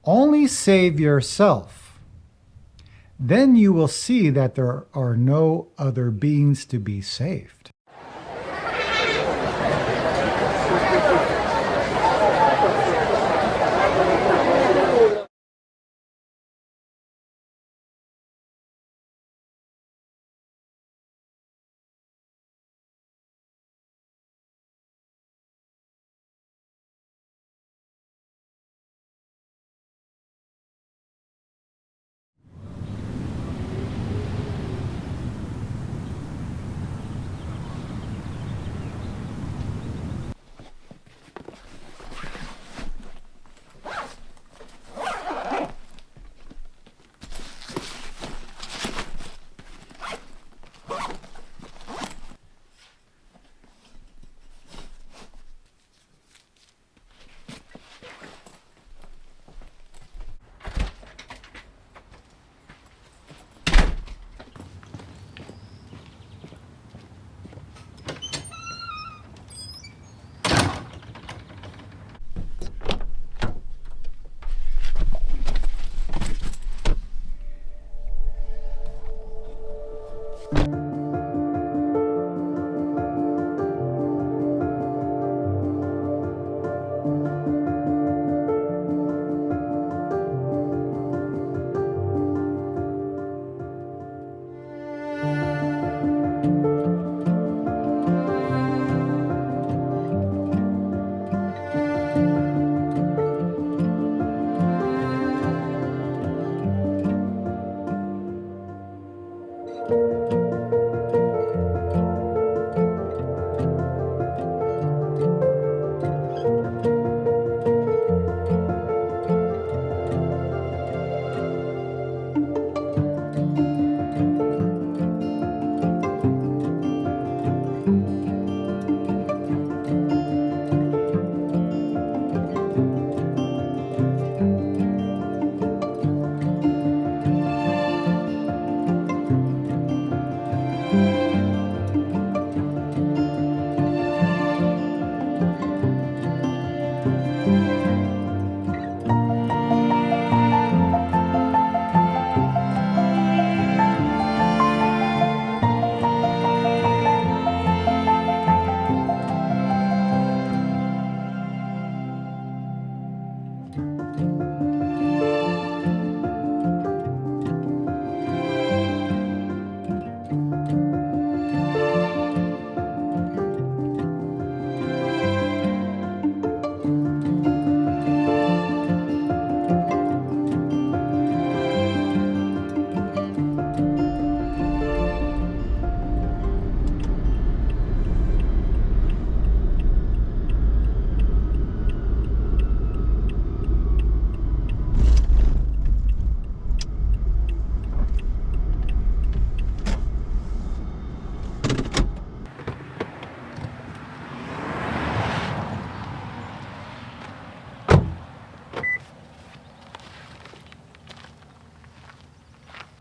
Only save yourself. Then you will see that there are no other beings to be saved.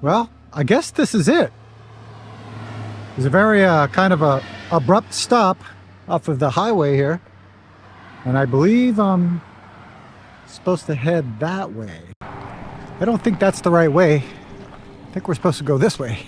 Well, I guess this is it. It's a very kind of a abrupt stop off of the highway here. And I believe I'm supposed to head that way. I don't think that's the right way. I think we're supposed to go this way.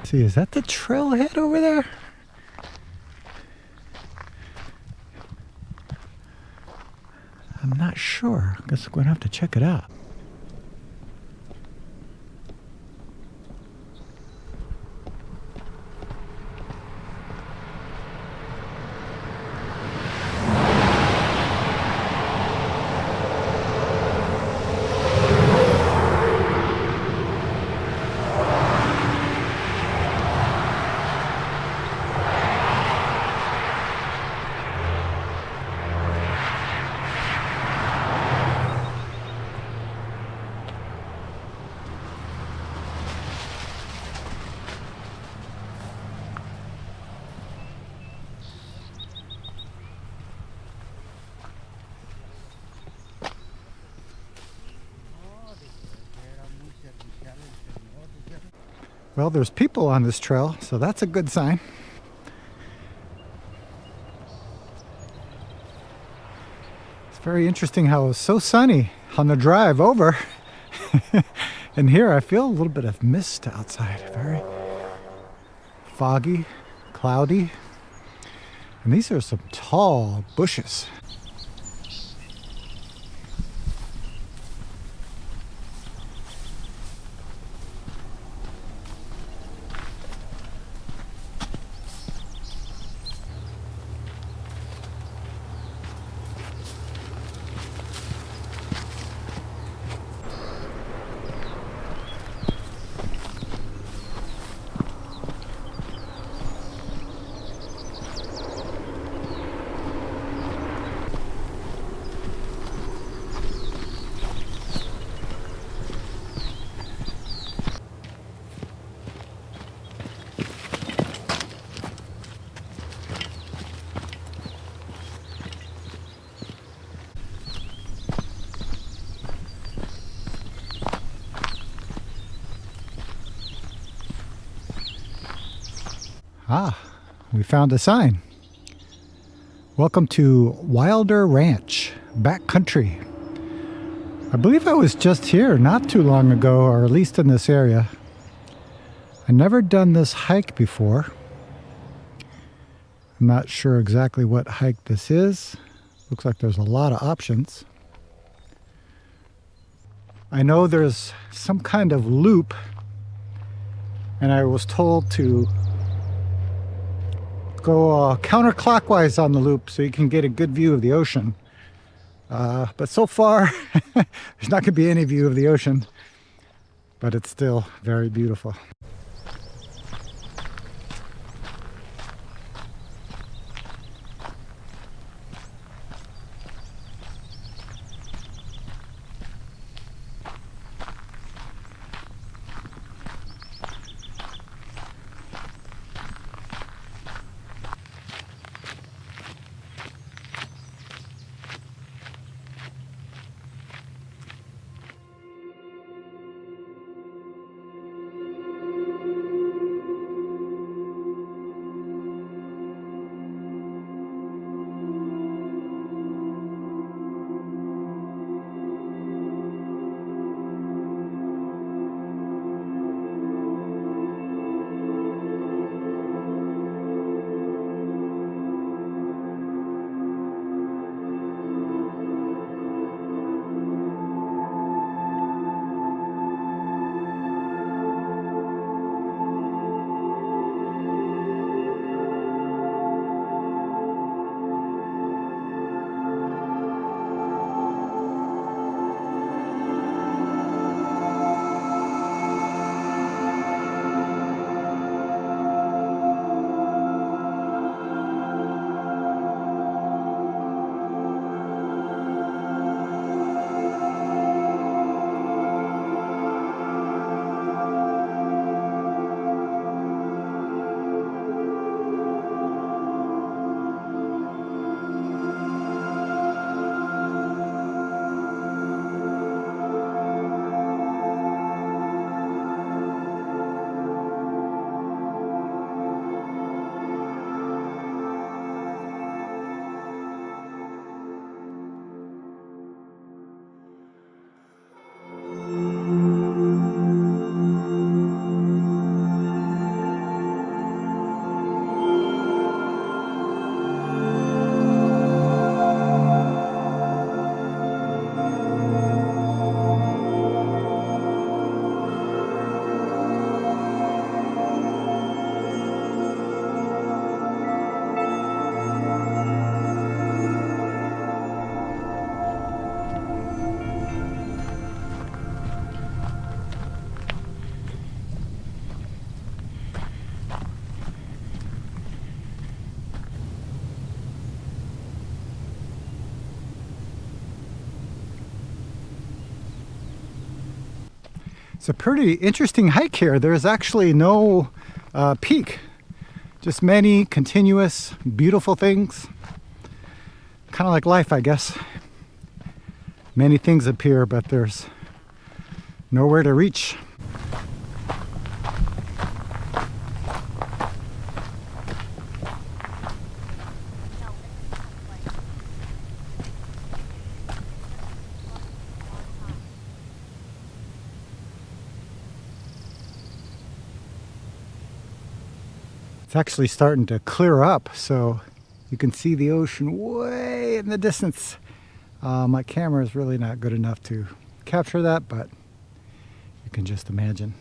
See, is that the trailhead over there? I'm not sure. I guess we're going to have to check it out. Well, there's people on this trail, so that's a good sign. It's very interesting how it was so sunny on the drive over. And here I feel a little bit of mist outside. Very foggy, cloudy. And these are some tall bushes. Ah, we found a sign. Welcome to Wilder Ranch, backcountry. I believe I was just here not too long ago, or at least in this area. I've never done this hike before. I'm not sure exactly what hike this is. Looks like there's a lot of options. I know there's some kind of loop, and I was told to go counterclockwise on the loop so you can get a good view of the ocean. But so far, there's not going to be any view of the ocean, but it's still very beautiful. It's a pretty interesting hike here. There's actually no peak, just many continuous, beautiful things. Kind of like life, I guess. Many things appear, but there's nowhere to reach. It's actually starting to clear up, so you can see the ocean way in the distance. My camera is really not good enough to capture that, but you can just imagine.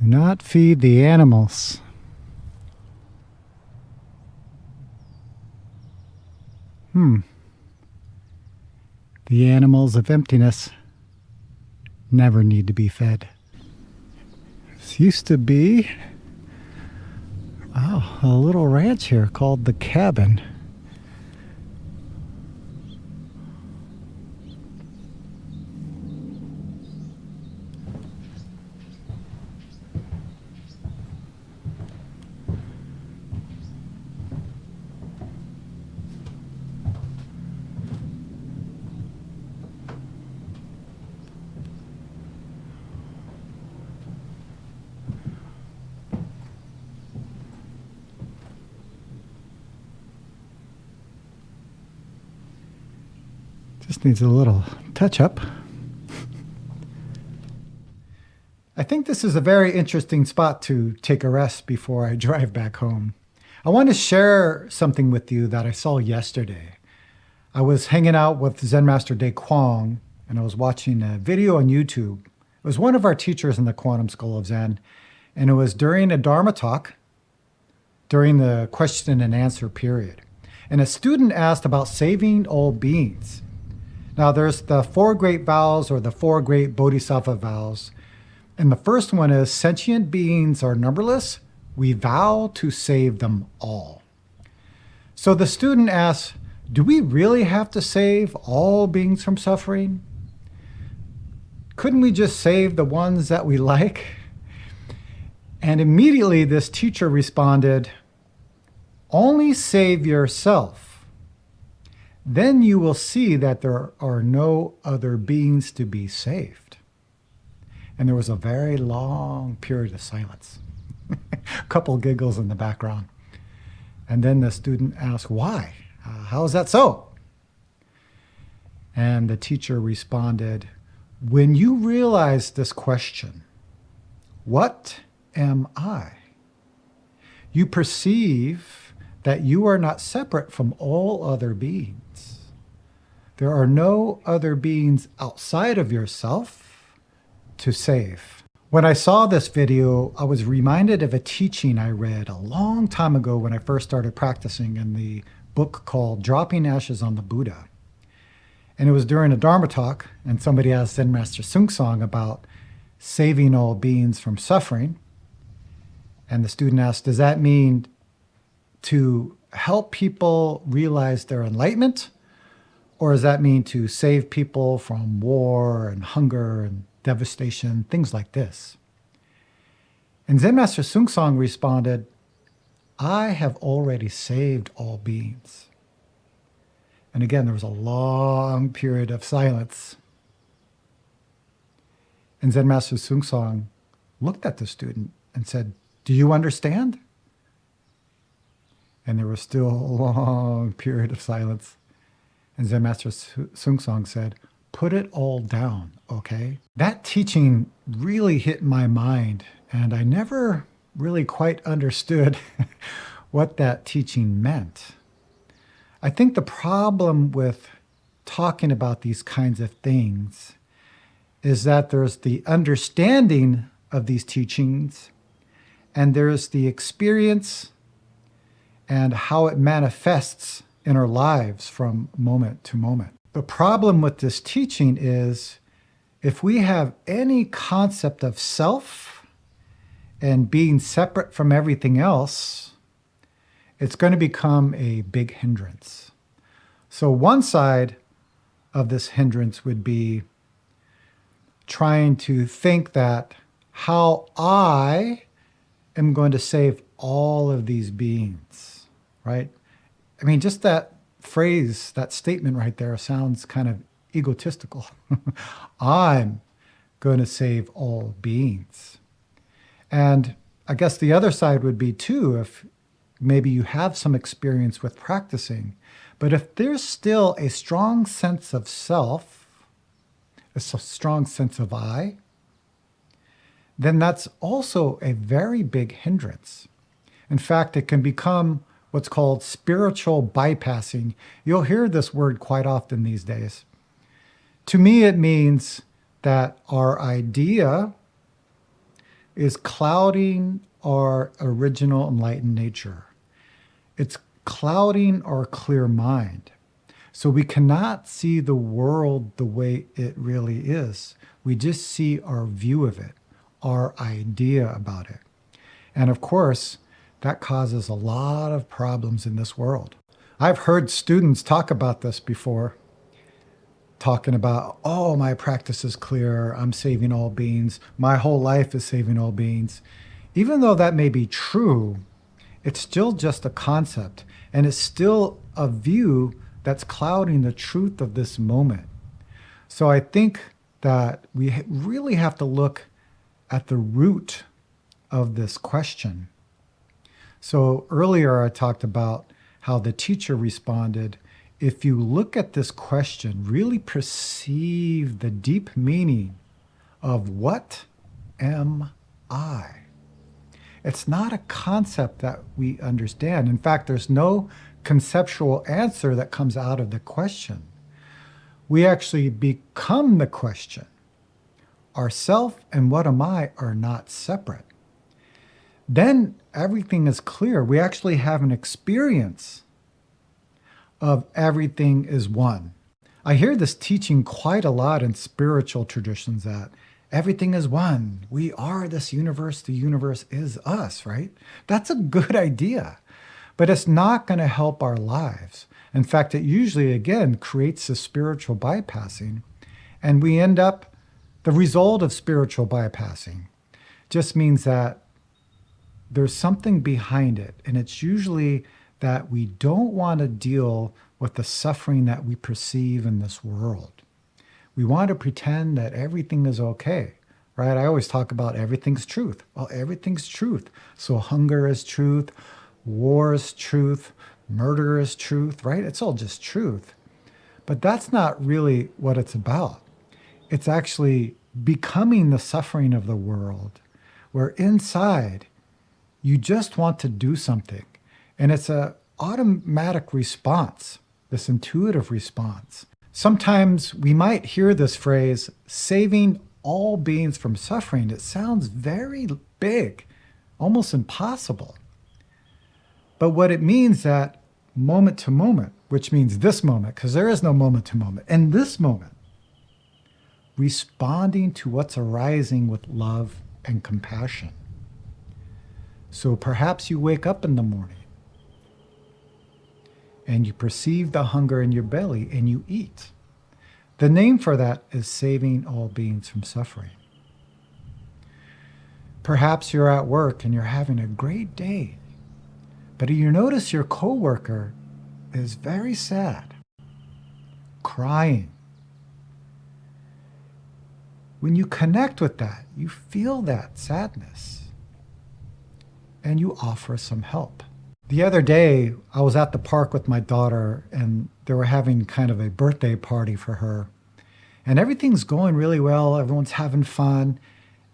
Do not feed the animals. The animals of emptiness never need to be fed. This used to be a little ranch here called the Cabin. Just needs a little touch up. I think this is a very interesting spot to take a rest before I drive back home. I want to share something with you that I saw yesterday. I was hanging out with Zen Master De Kwong, and I was watching a video on YouTube. It was one of our teachers in the Quantum School of Zen, and it was during a Dharma talk, during the question and answer period. And a student asked about saving all beings. Now, there's the 4 great vows, or the 4 great bodhisattva vows. And the first one is, sentient beings are numberless. We vow to save them all. So the student asks, do we really have to save all beings from suffering? Couldn't we just save the ones that we like? And immediately this teacher responded, only save yourself. Then you will see that there are no other beings to be saved. And there was a very long period of silence. A couple giggles in the background. And then the student asked, why? How is that so? And the teacher responded, when you realize this question, what am I? You perceive that you are not separate from all other beings. There are no other beings outside of yourself to save. When I saw this video, I was reminded of a teaching I read a long time ago when I first started practicing in the book called Dropping Ashes on the Buddha. And it was during a Dharma talk, and somebody asked Zen Master Sungsong about saving all beings from suffering. And the student asked, does that mean to help people realize their enlightenment? Or does that mean to save people from war and hunger and devastation, things like this? And Zen Master Sungsong responded, I have already saved all beings. And again, there was a long period of silence. And Zen Master Sungsong looked at the student and said, do you understand? And there was still a long period of silence. And Zen Master Sungsong said, put it all down, okay? That teaching really hit my mind, and I never really quite understood what that teaching meant. I think the problem with talking about these kinds of things is that there's the understanding of these teachings, and there's the experience and how it manifests in our lives from moment to moment. The problem with this teaching is if we have any concept of self and being separate from everything else, it's going to become a big hindrance. So one side of this hindrance would be trying to think that how I am going to save all of these beings, right? I mean, just that phrase, that statement right there sounds kind of egotistical. I'm going to save all beings. And I guess the other side would be too, if maybe you have some experience with practicing, but if there's still a strong sense of self, a strong sense of I, then that's also a very big hindrance. In fact, it can become what's called spiritual bypassing. You'll hear this word quite often these days. To me, it means that our idea is clouding our original enlightened nature. It's clouding our clear mind. So we cannot see the world the way it really is. We just see our view of it, our idea about it. And of course, that causes a lot of problems in this world. I've heard students talk about this before, talking about, oh, my practice is clear, I'm saving all beings, my whole life is saving all beings. Even though that may be true, it's still just a concept, and it's still a view that's clouding the truth of this moment. So I think that we really have to look at the root of this question. So earlier I talked about how the teacher responded, if you look at this question, really perceive the deep meaning of what am I? It's not a concept that we understand. In fact, there's no conceptual answer that comes out of the question. We actually become the question. Ourself and what am I are not separate. Then everything is clear. We actually have an experience of everything is one. I hear this teaching quite a lot in spiritual traditions that everything is one. We are this universe. The universe is us, right? That's a good idea, but it's not going to help our lives. In fact, it usually, again, creates a spiritual bypassing, and we end up, the result of spiritual bypassing just means that there's something behind it, and it's usually that we don't want to deal with the suffering that we perceive in this world. We want to pretend that everything is okay, right? I always talk about everything's truth. Well, everything's truth. So hunger is truth, war is truth, murder is truth, right? It's all just truth. But that's not really what it's about. It's actually becoming the suffering of the world, where inside you just want to do something. And it's an automatic response, this intuitive response. Sometimes we might hear this phrase, saving all beings from suffering, it sounds very big, almost impossible. But what it means that moment to moment, which means this moment, because there is no moment to moment, and this moment, responding to what's arising with love and compassion. So perhaps you wake up in the morning and you perceive the hunger in your belly and you eat. The name for that is saving all beings from suffering. Perhaps you're at work and you're having a great day, but you notice your coworker is very sad, crying. When you connect with that, you feel that sadness and you offer some help. The other day, I was at the park with my daughter and they were having kind of a birthday party for her. And everything's going really well. Everyone's having fun.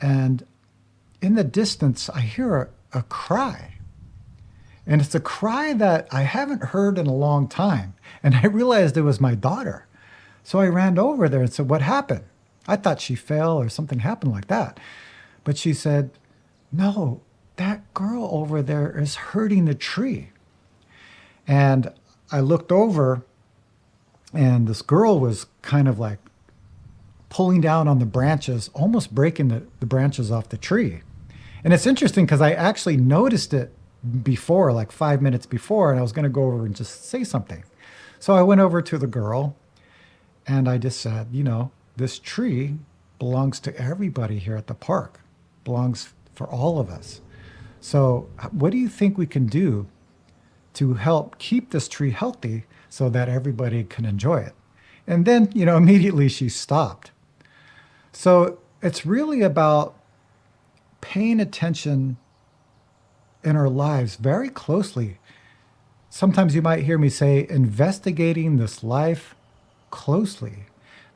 And in the distance, I hear a cry. And it's a cry that I haven't heard in a long time. And I realized it was my daughter. So I ran over there and said, "What happened?" I thought she fell or something happened like that. But she said, "No, that girl over there is hurting the tree." And I looked over and this girl was kind of like pulling down on the branches, almost breaking the branches off the tree. And it's interesting because I actually noticed it before, like 5 minutes before, and I was going to go over and just say something. So I went over to the girl and I just said, this tree belongs to everybody here at the park, belongs for all of us. So what do you think we can do to help keep this tree healthy so that everybody can enjoy it? And then, immediately she stopped. So it's really about paying attention in our lives very closely. Sometimes you might hear me say, investigating this life closely.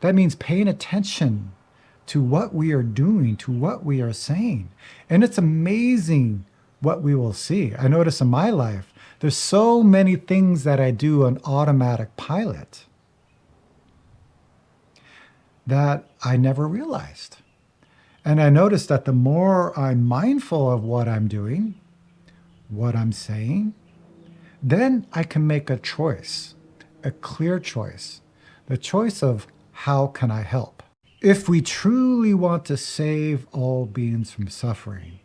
That means paying attention to what we are doing, to what we are saying. And it's amazing what we will see. I notice in my life, there's so many things that I do on automatic pilot that I never realized. And I noticed that the more I'm mindful of what I'm doing, what I'm saying, then I can make a choice, a clear choice, the choice of how can I help? If we truly want to save all beings from suffering,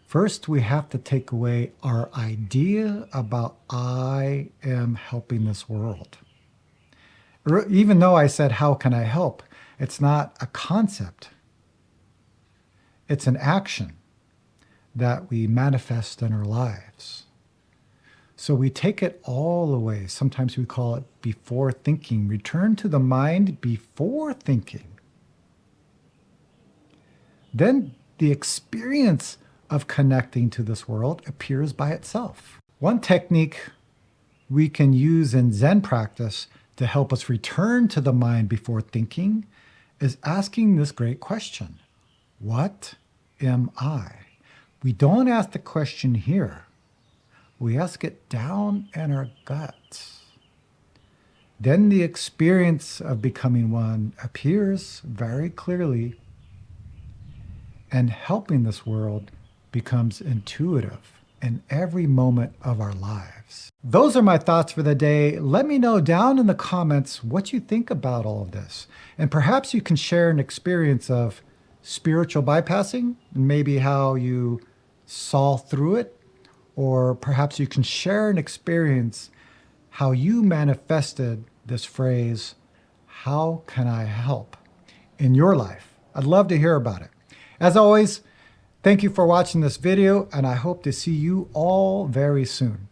first we have to take away our idea about I am helping this world. Even though I said, how can I help? It's not a concept. It's an action that we manifest in our lives. So we take it all away. Sometimes we call it before thinking. Return to the mind before thinking. Then the experience of connecting to this world appears by itself. One technique we can use in Zen practice to help us return to the mind before thinking is asking this great question: what am I? We don't ask the question here. We ask it down in our guts. Then the experience of becoming one appears very clearly, and helping this world becomes intuitive in every moment of our lives. Those are my thoughts for the day. Let me know down in the comments what you think about all of this. And perhaps you can share an experience of spiritual bypassing, maybe how you saw through it, or perhaps you can share an experience how you manifested this phrase, how can I help, in your life. I'd love to hear about it. As always, thank you for watching this video, and I hope to see you all very soon.